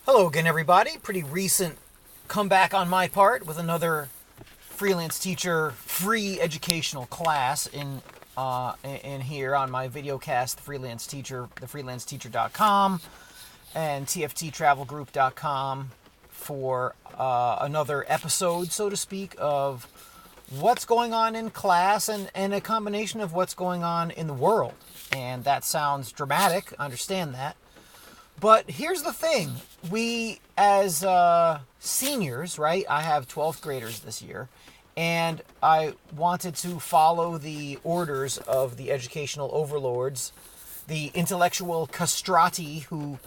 Hello again, everybody. Pretty recent comeback on my part with another freelance teacher free educational class in here on my videocast, the freelance teacher, thefreelanceteacher.com and tfttravelgroup.com for another episode, so to speak, of what's going on in class and a combination of what's going on in the world. And that sounds dramatic, I understand that. But here's the thing. We, as seniors, right? I have 12th graders this year. And I wanted to follow the orders of the educational overlords, the intellectual castrati who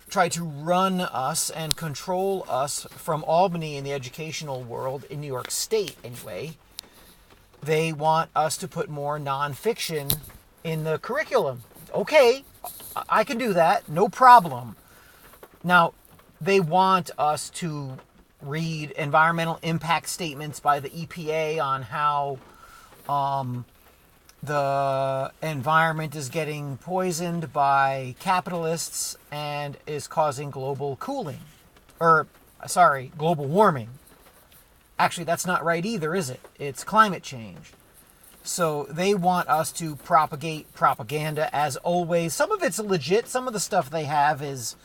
try to run us and control us from Albany in the educational world, in New York State anyway. They want us to put more nonfiction in the curriculum. Okay, I can do that, no problem. Now, they want us to read environmental impact statements by the EPA on how the environment is getting poisoned by capitalists and is causing global warming. Actually, that's not right either, is it? It's climate change. So they want us to propagate propaganda as always. Some of it's legit. Some of the stuff they have is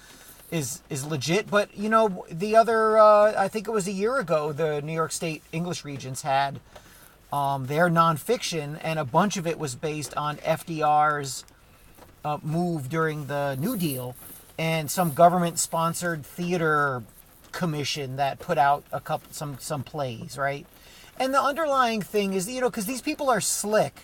legit. But, you know, the other, I think it was a year ago, the New York State English Regents had their nonfiction, and a bunch of it was based on FDR's move during the New Deal and some government-sponsored theater commission that put out some plays, right? And the underlying thing is, you know, because these people are slick,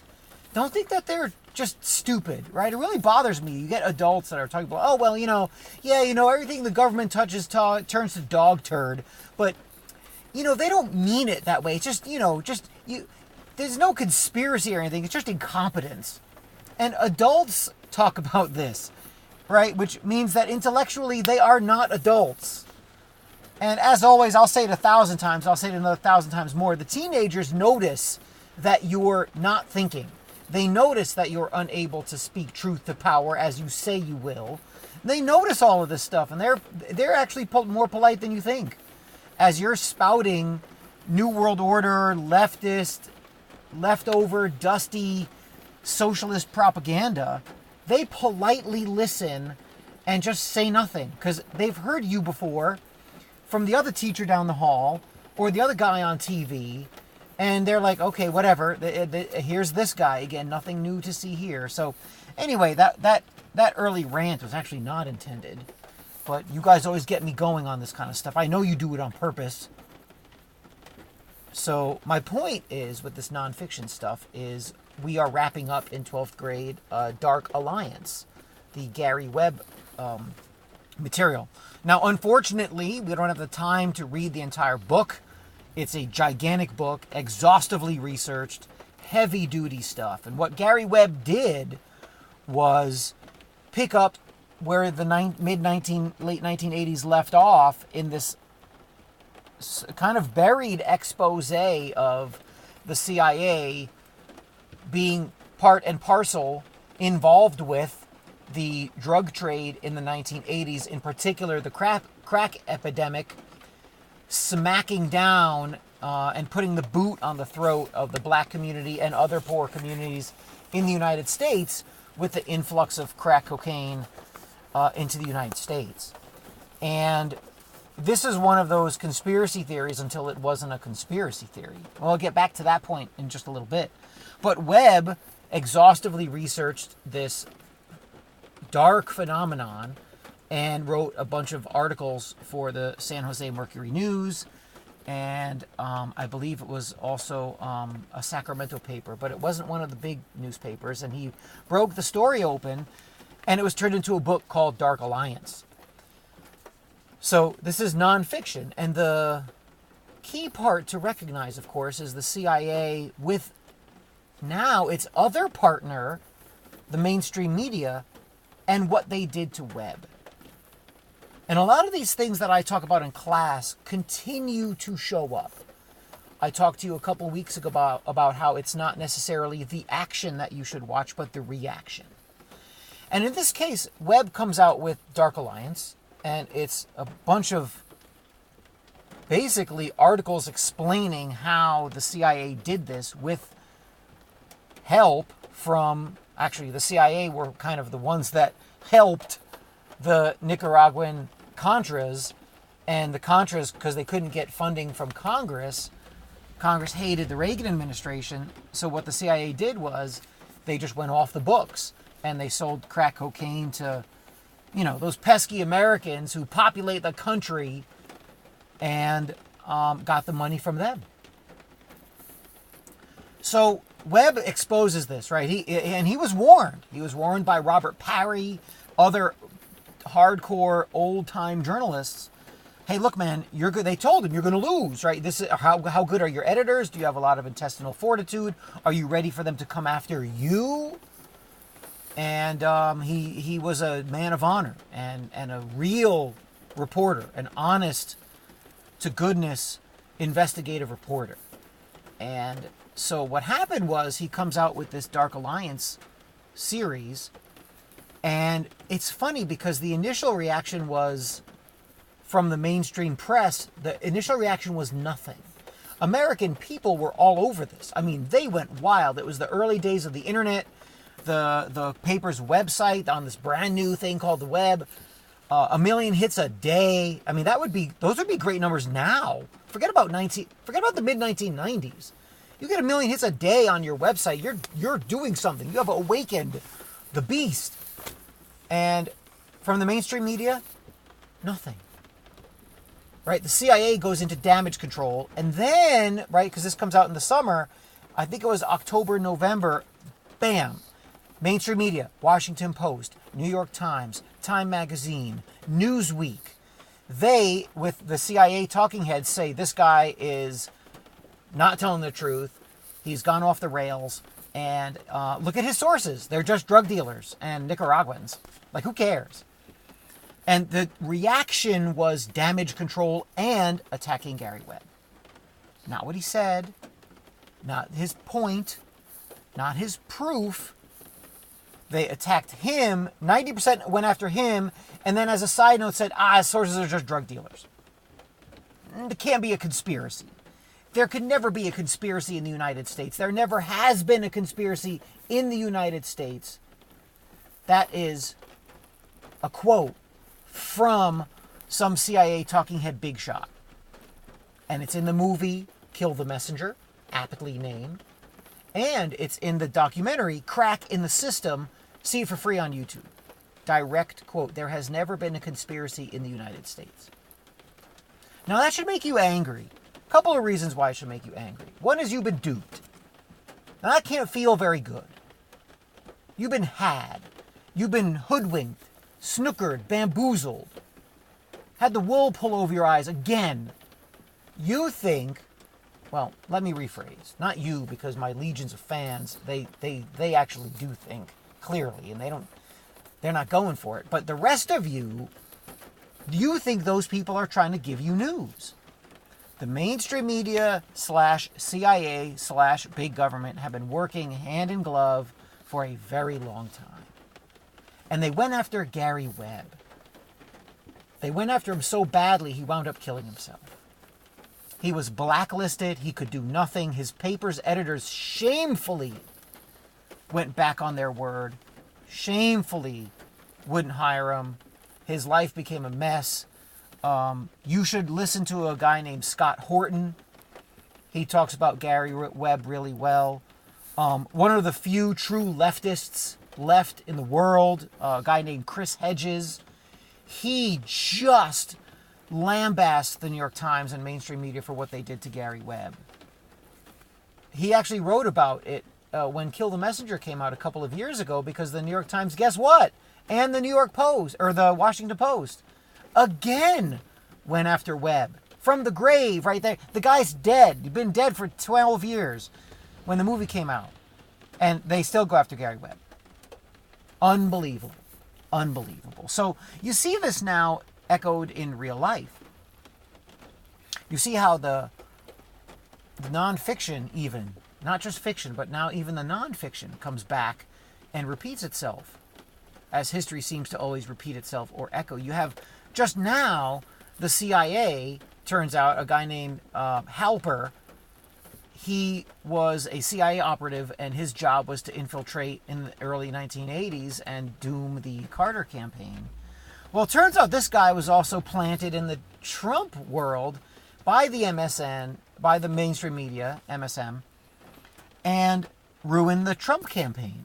don't think that they're just stupid, right? It really bothers me. You get adults that are talking about, oh, well, everything the government touches turns to dog turd. But, they don't mean it that way. It's just, there's no conspiracy or anything. It's just incompetence. And adults talk about this, right? Which means that intellectually they are not adults. And as always, I'll say it 1,000 times, I'll say it another 1,000 times more. The teenagers notice that you're not thinking. They notice that you're unable to speak truth to power as you say you will. They notice all of this stuff, and they're actually more polite than you think. As you're spouting New World Order, leftist, leftover, dusty, socialist propaganda, they politely listen and just say nothing, because they've heard you before from the other teacher down the hall or the other guy on TV, and they're like, okay, whatever, here's this guy again, nothing new to see here. So anyway, that early rant was actually not intended, but you guys always get me going on this kind of stuff. I know you do it on purpose. So my point is, with this nonfiction stuff, is we are wrapping up in 12th grade Dark Alliance, the Gary Webb material. Now, unfortunately, we don't have the time to read the entire book. It's a gigantic book, exhaustively researched, heavy-duty stuff. And what Gary Webb did was pick up where the late 1980s left off in this kind of buried expose of the CIA being part and parcel involved with the drug trade in the 1980s, in particular the crack epidemic, smacking down and putting the boot on the throat of the black community and other poor communities in the United States with the influx of crack cocaine into the United States. And this is one of those conspiracy theories until it wasn't a conspiracy theory. Well, I'll get back to that point in just a little bit. But Webb exhaustively researched this dark phenomenon and wrote a bunch of articles for the San Jose Mercury News, and I believe it was also a Sacramento paper, but it wasn't one of the big newspapers, and he broke the story open, and it was turned into a book called Dark Alliance. So this is nonfiction, and the key part to recognize, of course, is the CIA with now its other partner, the mainstream media, and what they did to Webb. And a lot of these things that I talk about in class continue to show up. I talked to you a couple weeks ago about how it's not necessarily the action that you should watch, but the reaction. And in this case, Webb comes out with Dark Alliance, And it's a bunch of basically articles explaining how the CIA did this with help from, actually the CIA were kind of the ones that helped the Nicaraguan Contras, and the Contras, because they couldn't get funding from Congress hated the Reagan administration, so what the CIA did was they just went off the books and they sold crack cocaine to, those pesky Americans who populate the country, and got the money from them. So Webb exposes this, right? He was warned. He was warned by Robert Parry, other hardcore old-time journalists. Hey, look, man, you're good. They told him you're going to lose, right? This is how good are your editors? Do you have a lot of intestinal fortitude? Are you ready for them to come after you? And he was a man of honor and a real reporter, an honest to goodness investigative reporter. And so what happened was he comes out with this Dark Alliance series, and it's funny because the initial reaction was, from the mainstream press, the initial reaction was nothing. American people were all over this. I mean, they went wild. It was the early days of the internet, the paper's website on this brand new thing called the web. 1 million hits a day. I mean, those would be great numbers now. Forget about the mid 1990s. You get 1 million hits a day on your website, you're doing something. You have awakened the beast. And from the mainstream media, nothing. Right? The CIA goes into damage control, and then, right, because this comes out in the summer, I think it was October, November, bam, mainstream media, Washington Post, New York Times, Time Magazine, Newsweek, they, with the CIA talking heads, say this guy is not telling the truth, he's gone off the rails, and look at his sources. They're just drug dealers and Nicaraguans. Like, who cares? And the reaction was damage control and attacking Gary Webb. Not what he said, not his point, not his proof. They attacked him, 90% went after him, and then as a side note said, his sources are just drug dealers. It can't be a conspiracy. There could never be a conspiracy in the United States. There never has been a conspiracy in the United States. That is a quote from some CIA talking head big shot. And it's in the movie Kill the Messenger, aptly named. And it's in the documentary Crack in the System. See it for free on YouTube. Direct quote. There has never been a conspiracy in the United States. Now that should make you angry. A couple of reasons why it should make you angry. One is you've been duped. Now that can't feel very good. You've been had. You've been hoodwinked, snookered, bamboozled. Had the wool pull over your eyes again. You think, well, let me rephrase. Not you, because my legions of fans, they actually do think clearly, and they're not going for it. But the rest of you think those people are trying to give you news. The mainstream media / CIA / big government have been working hand in glove for a very long time. And they went after Gary Webb. They went after him so badly he wound up killing himself. He was blacklisted. He could do nothing. His paper's editors shamefully went back on their word. Shamefully wouldn't hire him. His life became a mess. You should listen to a guy named Scott Horton. He talks about Gary Webb really well. One of the few true leftists left in the world, a guy named Chris Hedges. He just lambasted the New York Times and mainstream media for what they did to Gary Webb. He actually wrote about it when Kill the Messenger came out a couple of years ago, because the New York Times, guess what? And the New York Post, or the Washington Post, again went after Webb. From the grave, right there. The guy's dead. He'd been dead for 12 years when the movie came out. And they still go after Gary Webb. Unbelievable. Unbelievable. So you see this now echoed in real life. You see how the nonfiction even, not just fiction, but now even the nonfiction comes back and repeats itself. as history seems to always repeat itself or echo. You have just now the CIA, turns out, a guy named Halper. He was a CIA operative, and his job was to infiltrate in the early 1980s and doom the Carter campaign. Well, it turns out this guy was also planted in the Trump world by the MSN, by the mainstream media, MSM, and ruined the Trump campaign.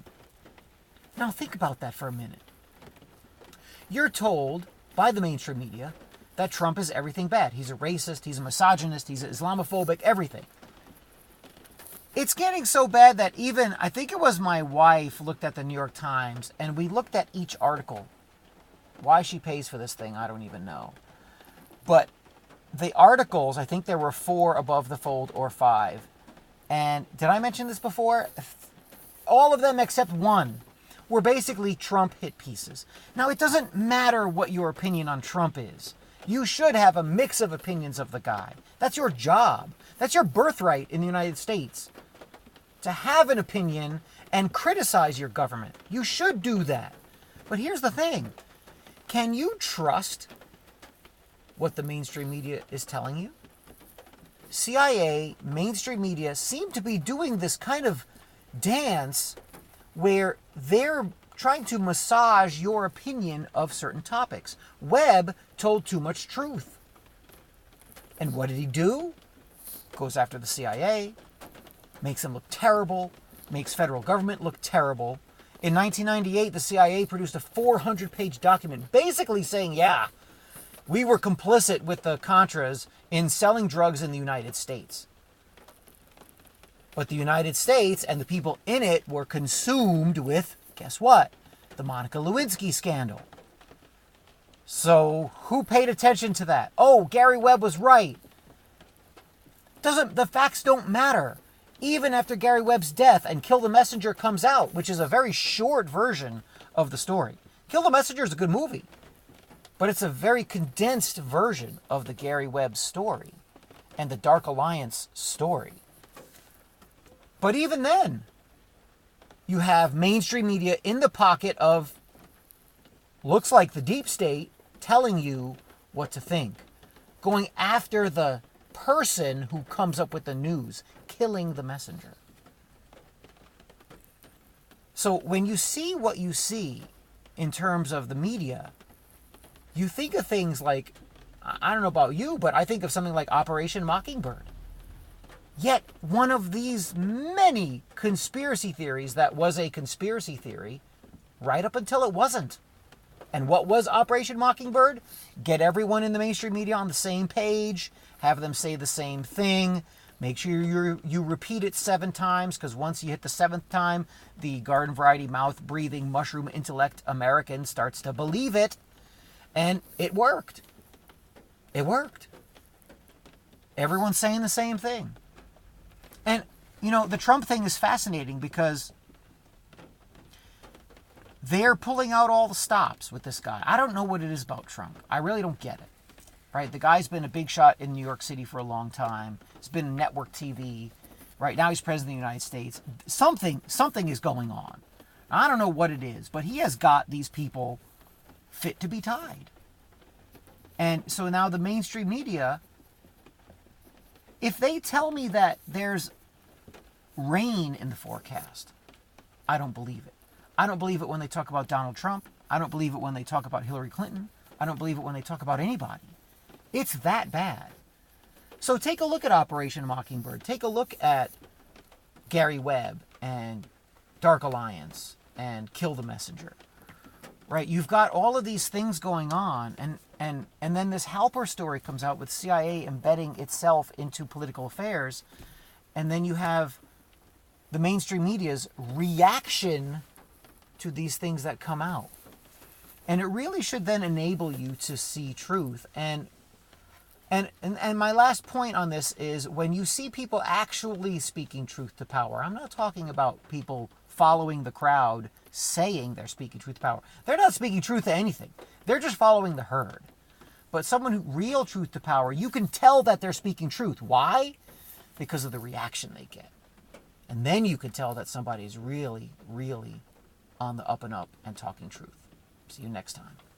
Now think about that for a minute. You're told by the mainstream media that Trump is everything bad. He's a racist, he's a misogynist, he's Islamophobic, everything. It's getting so bad that even, I think it was my wife looked at the New York Times, and we looked at each article. Why she pays for this thing, I don't even know. But the articles, I think there were 4 above the fold or 5. And did I mention this before? All of them except one were basically Trump hit pieces. Now, it doesn't matter what your opinion on Trump is. You should have a mix of opinions of the guy. That's your job. That's your birthright in the United States. To have an opinion and criticize your government. You should do that. But here's the thing. Can you trust what the mainstream media is telling you? CIA, mainstream media seem to be doing this kind of dance where they're trying to massage your opinion of certain topics. Webb told too much truth. And what did he do? Goes after the CIA, makes them look terrible, makes federal government look terrible. In 1998, the CIA produced a 400-page document basically saying, yeah, we were complicit with the Contras in selling drugs in the United States. But the United States and the people in it were consumed with, guess what? The Monica Lewinsky scandal. So who paid attention to that? Oh, Gary Webb was right. The facts don't matter. Even after Gary Webb's death and Kill the Messenger comes out, which is a very short version of the story. Kill the Messenger is a good movie, but it's a very condensed version of the Gary Webb story and the Dark Alliance story. But even then, you have mainstream media in the pocket of, looks like the deep state, telling you what to think. Going after the person who comes up with the news, killing the messenger. So when you see what you see in terms of the media, you think of things like, I don't know about you, but I think of something like Operation Mockingbird. Yet one of these many conspiracy theories that was a conspiracy theory right up until it wasn't. And what was Operation Mockingbird? Get everyone in the mainstream media on the same page, have them say the same thing, make sure you repeat it 7 times, because once you hit the 7th time, the garden variety mouth-breathing mushroom intellect American starts to believe it. And it worked. It worked. Everyone's saying the same thing. And, you know, the Trump thing is fascinating because they're pulling out all the stops with this guy. I don't know what it is about Trump. I really don't get it. Right? The guy's been a big shot in New York City for a long time. He's been in network TV. Right now he's president of the United States. Something is going on. I don't know what it is, but he has got these people fit to be tied. And so now the mainstream media, if they tell me that there's rain in the forecast, I don't believe it. I don't believe it when they talk about Donald Trump. I don't believe it when they talk about Hillary Clinton. I don't believe it when they talk about anybody. It's that bad. So take a look at Operation Mockingbird. Take a look at Gary Webb and Dark Alliance and Kill the Messenger. Right? You've got all of these things going on, and then this Halper story comes out with CIA embedding itself into political affairs, and then you have the mainstream media's reaction to these things that come out. And it really should then enable you to see truth. And my last point on this is when you see people actually speaking truth to power, I'm not talking about people following the crowd saying they're speaking truth to power. They're not speaking truth to anything. They're just following the herd. But someone who real truth to power, you can tell that they're speaking truth. Why? Because of the reaction they get. And then you can tell that somebody is really, really on the up and up and talking truth. See you next time.